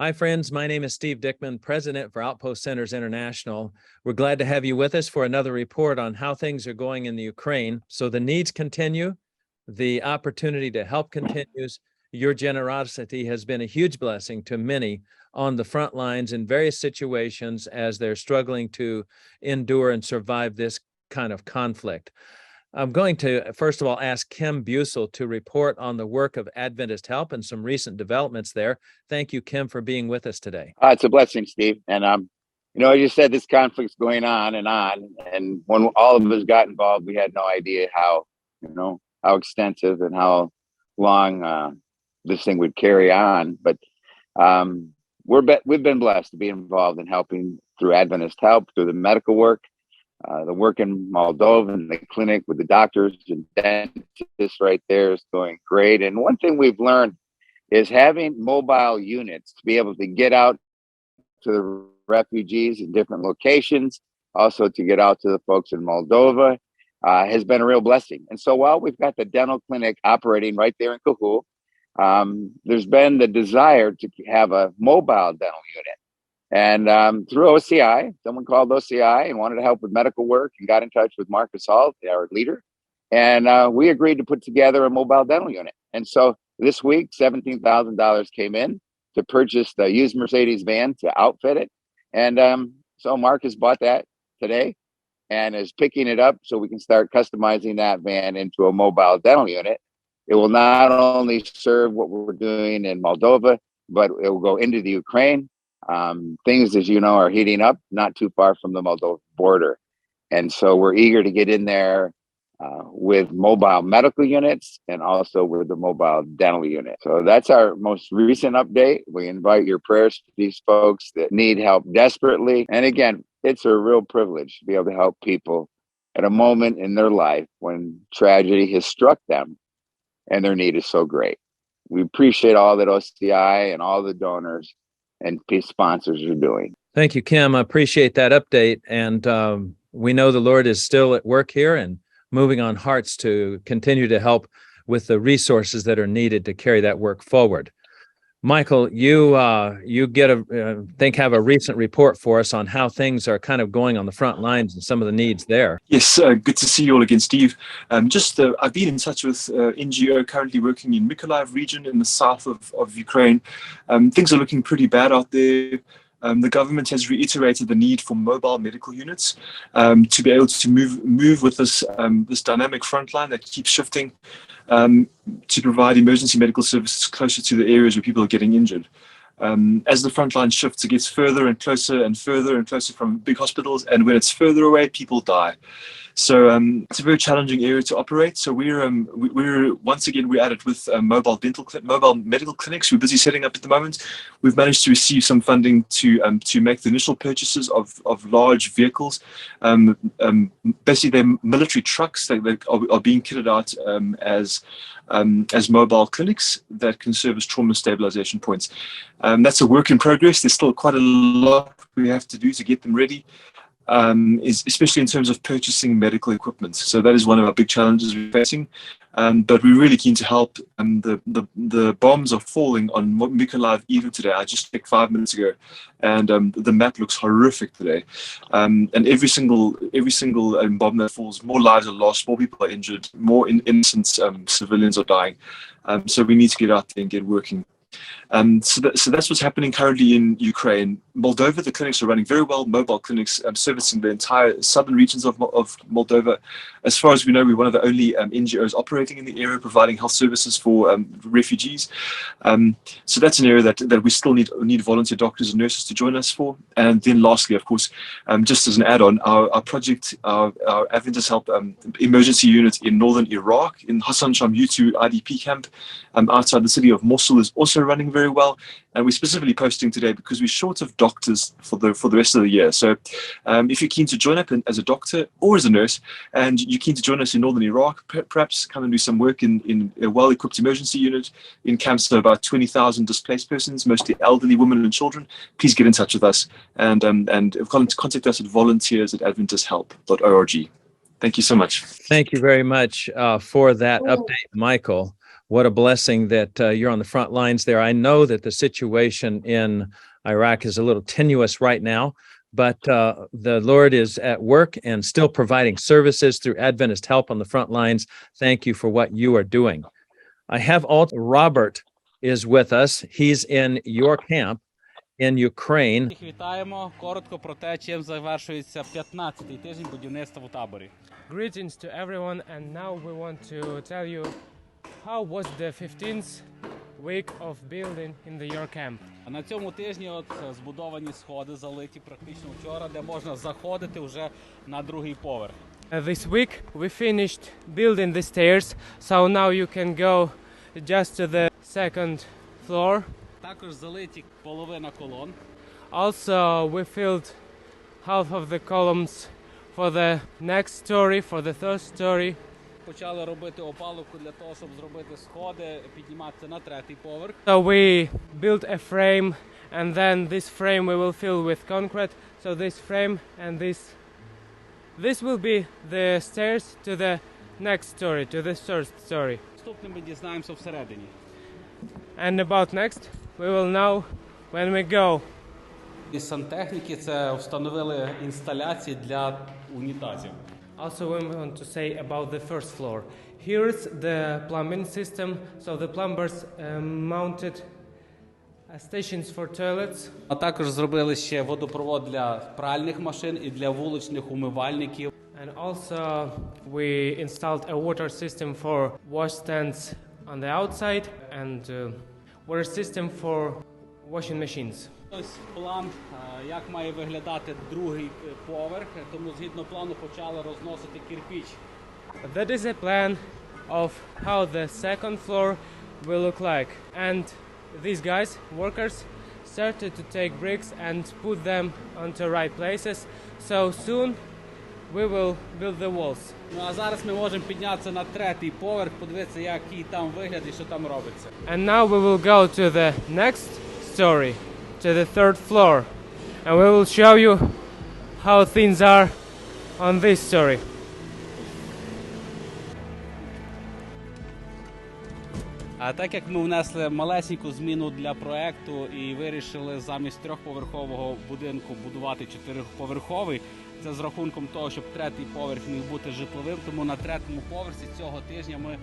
Hi, friends. My name is Steve Dickman, President for Outpost Centers International. We're glad to have you with us for another report on how things are going in the Ukraine. So the needs continue, the opportunity to help continues. Your generosity has been a huge blessing to many on the front lines in various situations as they're struggling to endure and survive this kind of conflict. I'm going to, first of all, ask Kim Busel to report on the work of Adventist Help and some recent developments there. Thank you, Kim, for being with us today. It's a blessing, Steve. And, as you said, this conflict's going on. And when all of us got involved, we had no idea how extensive and how long this thing would carry on. But we've been blessed to be involved in helping through Adventist Help, through the medical work. The work in Moldova and the clinic with the doctors and dentists right there is going great. And one thing we've learned is having mobile units to be able to get out to the refugees in different locations, also to get out to the folks in Moldova, has been a real blessing. And so while we've got the dental clinic operating right there in Kahul, there's been the desire to have a mobile dental unit. And through OCI, someone called OCI and wanted to help with medical work and got in touch with Marcus Hall, our leader. And we agreed to put together a mobile dental unit. And so this week, $17,000 came in to purchase the used Mercedes van to outfit it. And so Marcus bought that today and is picking it up so we can start customizing that van into a mobile dental unit. It will not only serve what we're doing in Moldova, but it will go into the Ukraine. Things, as you know, are heating up not too far from the Moldova border. And so we're eager to get in there with mobile medical units and also with the mobile dental unit. So that's our most recent update. We invite your prayers to these folks that need help desperately. And again, it's a real privilege to be able to help people at a moment in their life when tragedy has struck them and their need is so great. We appreciate all that OCI and all the donors and sponsors are doing. Thank you, Kim. I appreciate that update. And we know the Lord is still at work here and moving on hearts to continue to help with the resources that are needed to carry that work forward. Michael, you have a recent report for us on how things are kind of going on the front lines and some of the needs there. Yes, good to see you all again, Steve. I've been in touch with NGO currently working in Mykolaiv region in the south of Ukraine. Things are looking pretty bad out there. The government has reiterated the need for mobile medical units to be able to move with this dynamic frontline that keeps shifting to provide emergency medical services closer to the areas where people are getting injured. As the frontline shifts, it gets further and closer from big hospitals, and when it's further away, people die. So it's a very challenging area to operate. So we're once again at it with mobile medical clinics. We're busy setting up at the moment. We've managed to receive some funding to make the initial purchases of large vehicles. Basically, they're military trucks that are being kitted out as mobile clinics that can serve as trauma stabilization points. That's a work in progress. There's still quite a lot we have to do to get them ready. Especially in terms of purchasing medical equipment. So that is one of our big challenges we're facing. But we're really keen to help. The bombs are falling on Mykolaiv even today. I just checked 5 minutes ago, and the map looks horrific today. And every single bomb that falls, more lives are lost, more people are injured, more innocent civilians are dying. So we need to get out there and get working. So that's what's happening currently in Ukraine. Moldova, the clinics are running very well, mobile clinics servicing the entire southern regions of Moldova. As far as we know, we're one of the only NGOs operating in the area, providing health services for refugees. So that's an area that we still need volunteer doctors and nurses to join us for. And then lastly, of course, just as an add-on, our project, our Adventist Help emergency unit in northern Iraq, in Hassan Shamyutu IDP camp, outside the city of Mosul, is also running very well. And we're specifically posting today because we're short of doctors for the rest of the year. So if you're keen to join up as a doctor or as a nurse, and you're keen to join us in northern Iraq, perhaps come and do some work in a well-equipped emergency unit in camps of about 20,000 displaced persons, mostly elderly women and children, please get in touch with us and contact us at volunteers@adventisthelp.org. Thank you so much. Thank you very much for that update, Michael. what a blessing that you're on the front lines there. I know that the situation in Iraq is a little tenuous right now, but the Lord is at work and still providing services through Adventist Help on the front lines. Thank you for what you are doing. I have also Robert is with us. He's in your camp in Ukraine. Всіх вітаємо. Коротко про те, чим завершується 15-й тиждень будівництва у таборі. Greetings to everyone, and now we want to tell you how was the 15th week of building in your camp. На цьому тижні збудовані сходи, залиті практично вчора, де можна заходити вже на другий поверх. This week we finished building the stairs, so now you can go just to the second floor. Також залиті половина колон. Also we filled half of the columns for the next story, for the third story. Почали робити опалубку для того, щоб зробити сходи, підніматися на третій поверх. So we built a frame, and then this frame we will fill with concrete. So this frame and this will be the stairs to the next story, to the third story. Наступне ми дізнаємося всередині. And about next, we will know when we go. Із сантехніки це встановили інсталяції для унітазів. Also, we want to say about the first floor. Here's the plumbing system. So the plumbers mounted stations for toilets. А також зробили ще водопровод для пральних машин і для вуличних умивальників. And also we installed a water system for wash stands on the outside and water system for washing machines. Ось план, як має виглядати другий поверх, тому згідно плану почали розносити кирпіч. That is a plan of how the second floor will look like. And these guys, workers, started to take bricks and put them onto right places. So soon we will build the walls. Ну а зараз ми можемо піднятися на третій поверх, подивитися, який там вигляд і що там робиться. And now we will go to the next story, to the third floor. And we will show you how things are on this story. А так як ми внесли малесеньку зміну для проекту і вирішили замість трьохповерхового будинку будувати чотириповерховий, це з рахунком того, щоб третій поверх міг бути житловим, тому на третьому поверсі цього тижня ми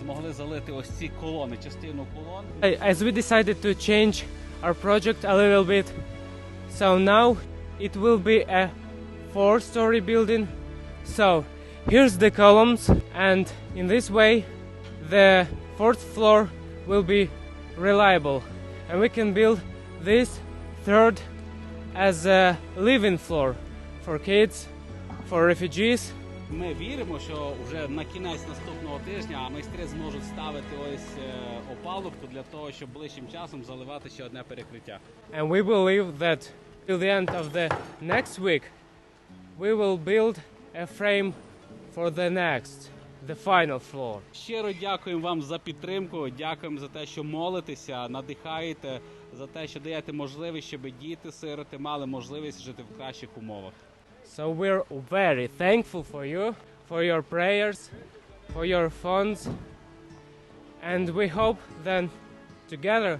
змогли залити ось ці колони, частину колон. As we decided to change our project a little bit, so now it will be a 4-story building. So here's the columns, and in this way the fourth floor will be reliable, and we can build this third as a living floor for kids, for refugees. Ми віримо, що вже на кінець наступного тижня майстри зможуть ставити ось опалубку для того, щоб ближчим часом заливати ще одне перекриття. And we believe that till the end of the next week we will build a frame for the next, the final floor. Щиро дякуємо вам за підтримку, дякуємо за те, що молитеся, надихаєте, за те, що даєте можливість, щоб діти-сироти мали можливість жити в кращих умовах. So we're very thankful for your prayers, for your funds, and we hope that together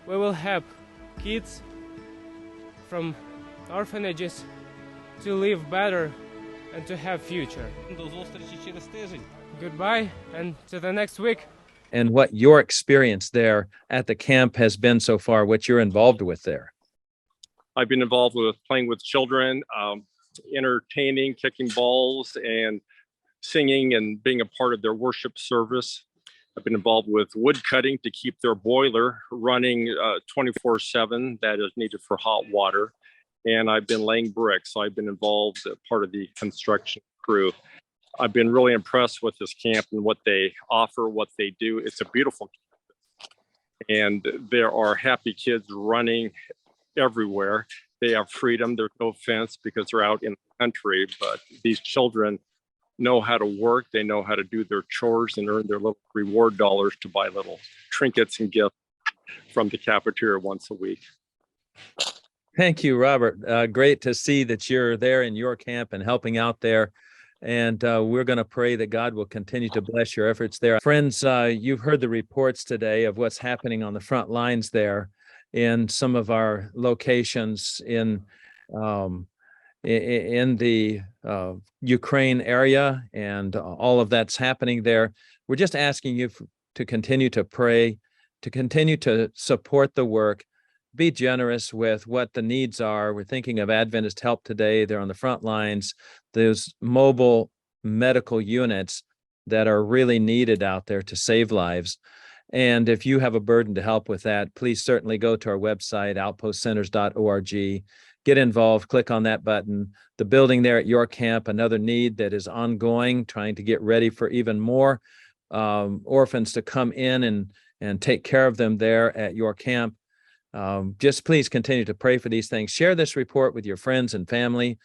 we will help kids from orphanages to live better and to have future. До зустрічі через тиждень. Goodbye and to the next week. And what your experience there at the camp has been so far, what you're involved with there. I've been involved with playing with children, entertaining, kicking balls, and singing and being a part of their worship service. I've been involved with wood cutting to keep their boiler running 24/7 that is needed for hot water. And I've been laying bricks. So I've been involved as part of the construction crew. I've been really impressed with this camp and what they offer, what they do. It's a beautiful campus. And there are happy kids running everywhere. They have freedom. There's no fence because they're out in the country. But these children know how to work. They know how to do their chores and earn their little reward dollars to buy little trinkets and gifts from the cafeteria once a week. Thank you, Robert. Great to see that you're there in your camp and helping out there. And we're going to pray that God will continue to bless your efforts there. Friends, you've heard the reports today of what's happening on the front lines there in some of our locations in the Ukraine area, and all of that's happening there. We're just asking you to continue to pray, to continue to support the work, be generous with what the needs are. We're thinking of Adventist Help today. They're on the front lines. Those mobile medical units that are really needed out there to save lives. And if you have a burden to help with that, please certainly go to our website, outpostcenters.org. Get involved, click on that button. The building there at your camp, another need that is ongoing, trying to get ready for even more orphans to come in and take care of them there at your camp. Just please continue to pray for these things. Share this report with your friends and family,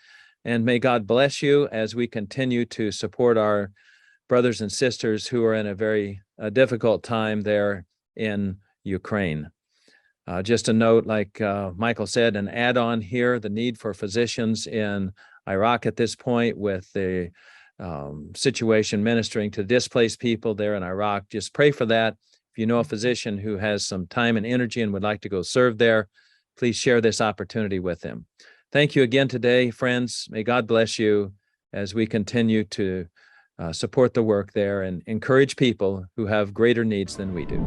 and may God bless you as we continue to support our brothers and sisters who are in a very difficult time there in Ukraine. Just a note, like Michael said, an add-on here, the need for physicians in Iraq at this point with the situation ministering to displaced people there in Iraq. Just pray for that. If you know a physician who has some time and energy and would like to go serve there, please share this opportunity with them. Thank you again today, friends. May God bless you as we continue to support the work there and encourage people who have greater needs than we do.